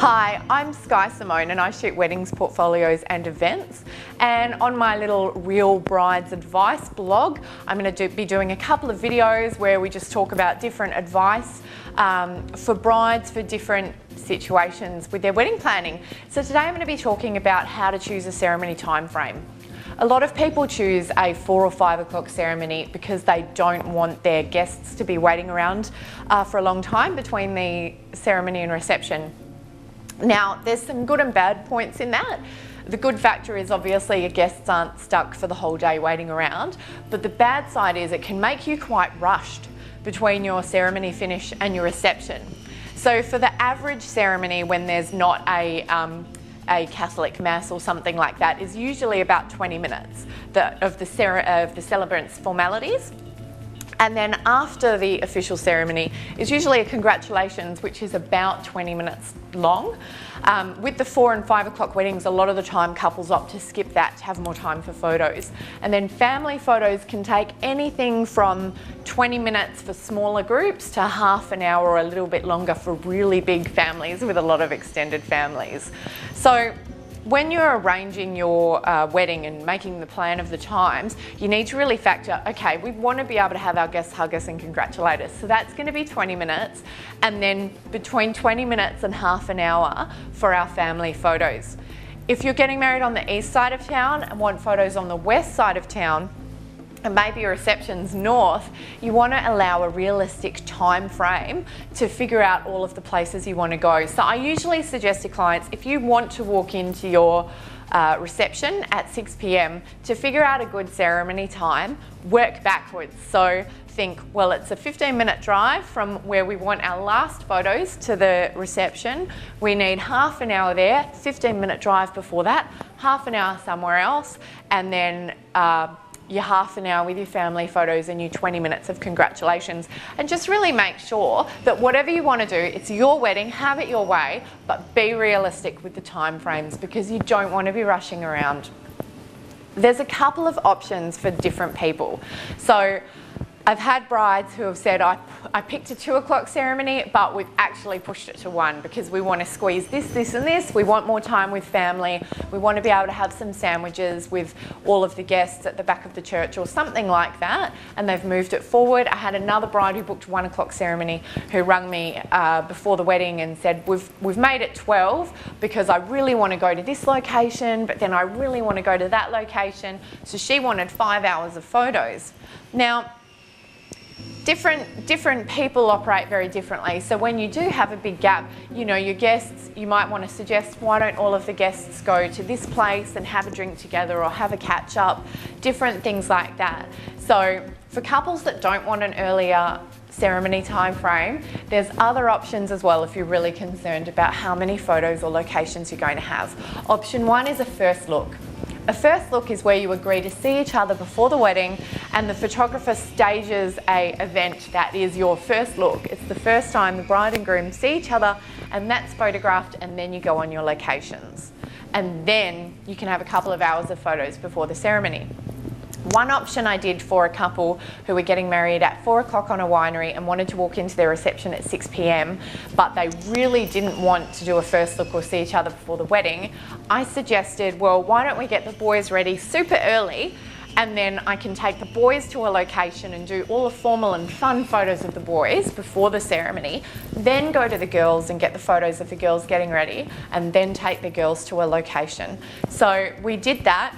Hi, I'm Simone and I shoot weddings, portfolios and events. And on my little Real Brides Advice blog, I'm going to be doing a couple of videos where we just talk about different advice for brides for different situations with their wedding planning. So today I'm going to be talking about how to choose a ceremony time frame. A lot of people choose a 4 or 5 o'clock ceremony because they don't want their guests to be waiting around for a long time between the ceremony and reception. Now, there's some good and bad points in that. The good factor is obviously your guests aren't stuck for the whole day waiting around, but the bad side is it can make you quite rushed between your ceremony finish and your reception. So for the average ceremony, when there's not a Catholic mass or something like that, is usually about 20 minutes of the celebrant's formalities. And then after the official ceremony is usually a congratulations, which is about 20 minutes long. With the 4 and 5 o'clock weddings, a lot of the time couples opt to skip that to have more time for photos. And then family photos can take anything from 20 minutes for smaller groups to half an hour or a little bit longer for really big families with a lot of extended families. So when you're arranging your wedding and making the plan of the times, you need to really factor, okay, we want to be able to have our guests hug us and congratulate us. So that's going to be 20 minutes, and then between 20 minutes and half an hour for our family photos. If you're getting married on the east side of town and want photos on the west side of town, and maybe your reception's north, you want to allow a realistic time frame to figure out all of the places you want to go. So I usually suggest to clients, if you want to walk into your reception at 6 p.m, to figure out a good ceremony time, work backwards. So think, well, it's a 15-minute drive from where we want our last photos to the reception. We need half an hour there, 15-minute drive before that, half an hour somewhere else, and then your half an hour with your family photos and your 20 minutes of congratulations. And just really make sure that whatever you want to do, it's your wedding, have it your way, but be realistic with the time frames because you don't want to be rushing around. There's a couple of options for different people. So I've had brides who have said, I picked a 2 o'clock ceremony, but we've actually pushed it to 1 because we want to squeeze this and this. We want more time with family. We want to be able to have some sandwiches with all of the guests at the back of the church or something like that, and they've moved it forward. I had another bride who booked 1 o'clock ceremony who rang me before the wedding and said, we've made it 12 because I really want to go to this location, but then I really want to go to that location. So she wanted 5 hours of photos. Now, different people operate very differently. So when you do have a big gap, you know, your guests, you might want to suggest, why don't all of the guests go to this place and have a drink together or have a catch up, different things like that. So for couples that don't want an earlier ceremony time frame, there's other options as well if you're really concerned about how many photos or locations you're going to have. Option 1 is a first look. A first look is where you agree to see each other before the wedding and the photographer stages an event that is your first look. It's the first time the bride and groom see each other and that's photographed, and then you go on your locations. And then you can have a couple of hours of photos before the ceremony. One option I did for a couple who were getting married at 4 o'clock on a winery and wanted to walk into their reception at 6 p.m, but they really didn't want to do a first look or see each other before the wedding, I suggested, well, why don't we get the boys ready super early, and then I can take the boys to a location and do all the formal and fun photos of the boys before the ceremony, then go to the girls and get the photos of the girls getting ready, and then take the girls to a location. So we did that.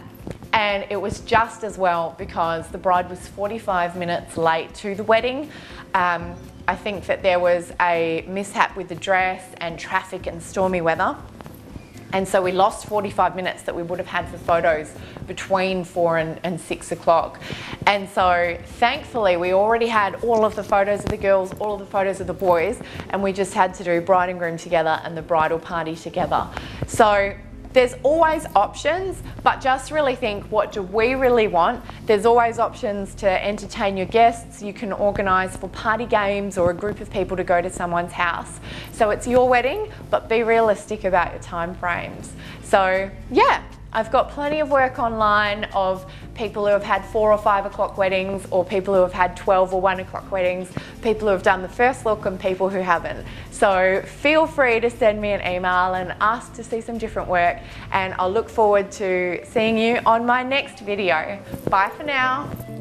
And it was just as well because the bride was 45 minutes late to the wedding. I think that there was a mishap with the dress and traffic and stormy weather. And so we lost 45 minutes that we would have had for photos between 4 and 6 o'clock. And so thankfully we already had all of the photos of the girls, all of the photos of the boys, and we just had to do bride and groom together and the bridal party together. So there's always options, but just really think, what do we really want? There's always options to entertain your guests. You can organise for party games or a group of people to go to someone's house. So it's your wedding, but be realistic about your time frames. So yeah, I've got plenty of work online of people who have had 4 or 5 o'clock weddings, or people who have had 12 or 1 o'clock weddings, people who have done the first look and people who haven't. So feel free to send me an email and ask to see some different work, and I'll look forward to seeing you on my next video. Bye for now.